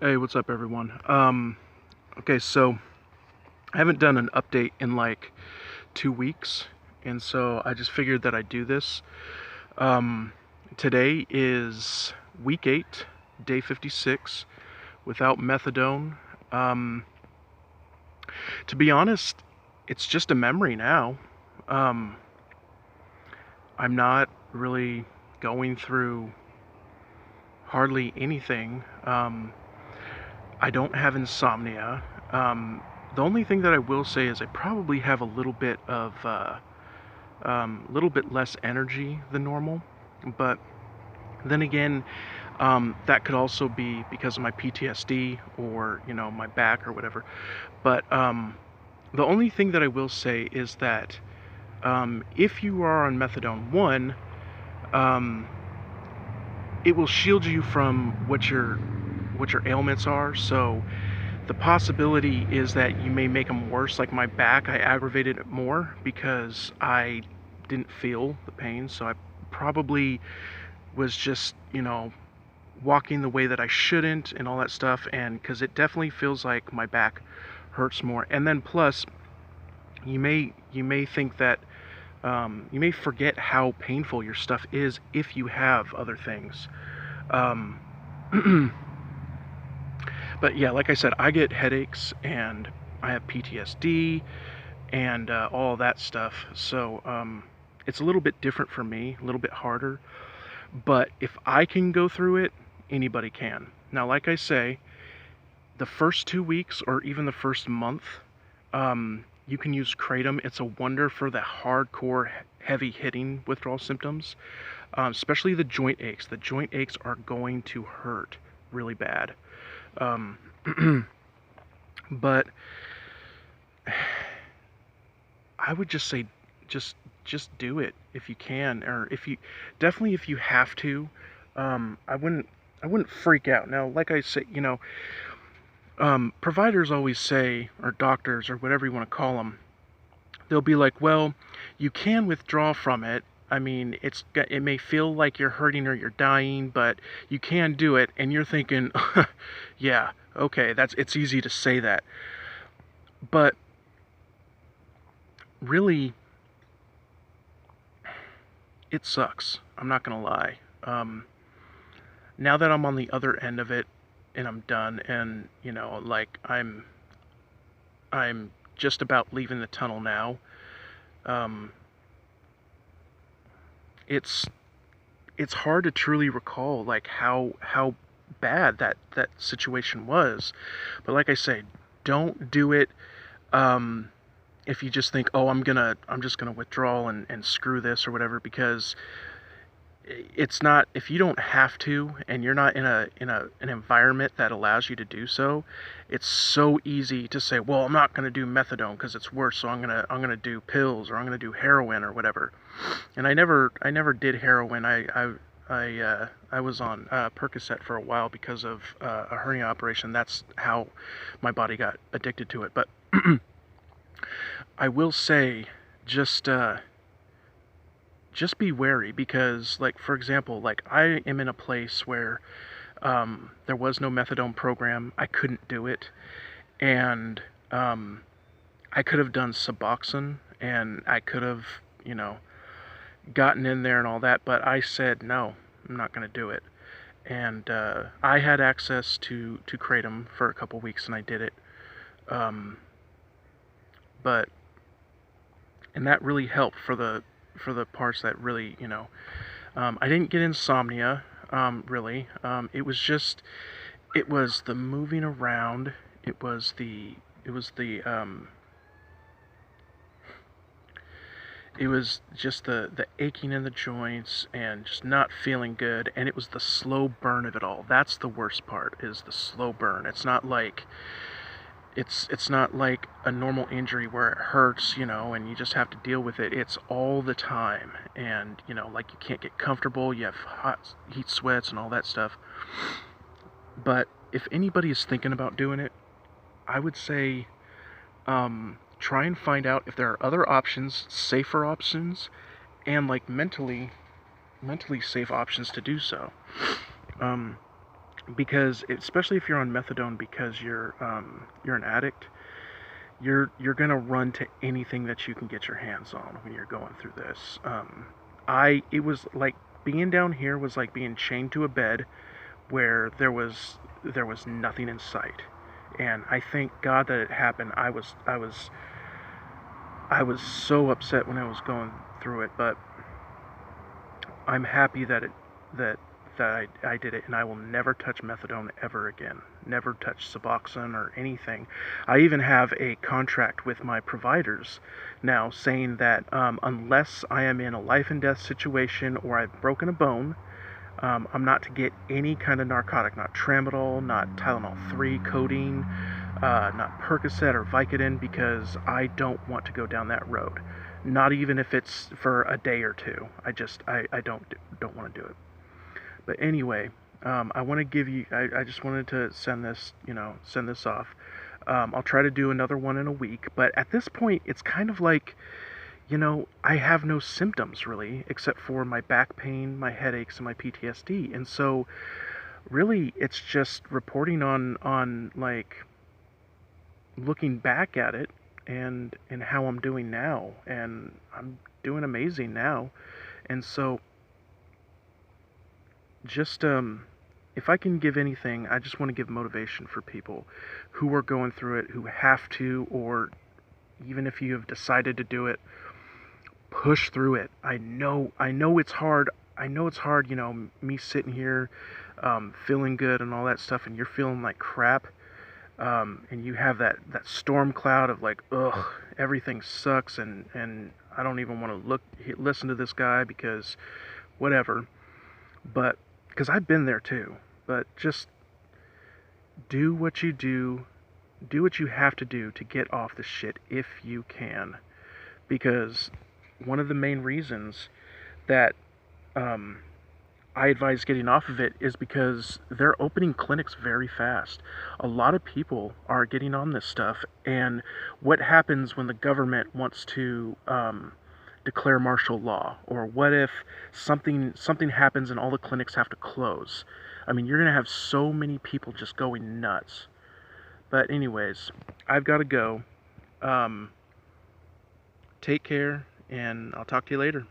Hey, what's up, everyone? Okay, so I haven't done an update in like 2 weeks, and so I just figured that I'd do this. Um, Today is week 8, day 56, without methadone. Um, to be honest, it's just a memory now. Um, I'm not really going through hardly anything. I don't have insomnia. The only thing that I will say is I probably have a little bit less energy than normal. But then again, that could also be because of my PTSD or my back or whatever. But the only thing that I will say is that if you are on methadone, one, um, it will shield you from what your ailments are. So the possibility is that you may make them worse. Like my back, I aggravated it more because I didn't feel the pain. So I probably was just, walking the way that I shouldn't and all that stuff. And because it definitely feels like my back hurts more. And then plus, you may think that you may forget how painful your stuff is if you have other things. Um, But yeah, like I said, I get headaches and I have PTSD and all that stuff. So it's a little bit different for me, a little bit harder. But if I can go through it, anybody can. Now, like I say, the first 2 weeks or even the first month, you can use kratom. It's a wonder for the hardcore, heavy hitting withdrawal symptoms, especially the joint aches. The joint aches are going to hurt really bad. Um, but I would just say just do it if you can, or if you have to. I wouldn't freak out. Now, like I say, providers always say, or doctors, or whatever you want to call them, they'll be like, well, you can withdraw from it. I mean, it may feel like you're hurting or you're dying, but you can do it. And you're thinking, yeah, okay, it's easy to say that, but really, it sucks. I'm not gonna lie. Now that I'm on the other end of it and I'm done, and like I'm just about leaving the tunnel now. Um, it's it's hard to truly recall like how bad that situation was. But like I say, don't do it. Um, if you just think, oh, I'm just gonna withdraw and screw this or whatever, because it's not, if you don't have to and you're not in an environment that allows you to do so, it's so easy to say, well, I'm not going to do methadone because it's worse, so I'm going to do pills, or I'm going to do heroin or whatever. And I never did heroin. I was on Percocet for a while because of a hernia operation. That's how my body got addicted to it. But I will say, just just be wary, because, like, for example, like, I am in a place where there was no methadone program. I couldn't do it, and I could have done Suboxone, and I could have, you know, gotten in there and all that, but I said no, I'm not going to do it. And I had access to kratom for a couple weeks, and I did it. Um, but and that really helped for the parts that really, I didn't get insomnia, really. It was the moving around. It was the, it was just the aching in the joints and just not feeling good. And it was the slow burn of it all. That's the worst part, is the slow burn. It's not like a normal injury where it hurts, and you just have to deal with it. It's all the time, and like, you can't get comfortable. You have hot heat sweats and all that stuff. But if anybody is thinking about doing it, I would say try and find out if there are other options, safer options, and like mentally safe options to do so. Um, because especially if you're on methadone, because you're an addict, you're gonna run to anything that you can get your hands on when you're going through this. I it was like being down here was like being chained to a bed where there was nothing in sight, and I thank God that it happened. I was so upset when I was going through it, but I'm happy that I did it, and I will never touch methadone ever again. Never touch Suboxone or anything. I even have a contract with my providers now saying that unless I am in a life and death situation or I've broken a bone, I'm not to get any kind of narcotic, not tramadol, not Tylenol 3, codeine, not Percocet or Vicodin, because I don't want to go down that road. Not even if it's for a day or two. I don't want to do it. But anyway, I want to give you. I just wanted to send this off. I'll try to do another one in a week. But at this point, it's kind of like, I have no symptoms really, except for my back pain, my headaches, and my PTSD. And so, really, it's just reporting on like looking back at it and how I'm doing now, and I'm doing amazing now. And so, just if I can give anything, I just want to give motivation for people who are going through it, who have to, or even if you have decided to do it, push through it. I know it's hard. I know it's hard, me sitting here feeling good and all that stuff, and you're feeling like crap. And you have that storm cloud of like, ugh, everything sucks, and I don't even want to listen to this guy because whatever. But because I've been there too. But just do what you have to do to get off the shit if you can. Because one of the main reasons that I advise getting off of it is because they're opening clinics very fast. A lot of people are getting on this stuff, and what happens when the government wants to declare martial law, or what if something happens and all the clinics have to close? I mean, you're gonna have so many people just going nuts. But anyways, I've got to go. Take care, and I'll talk to you later.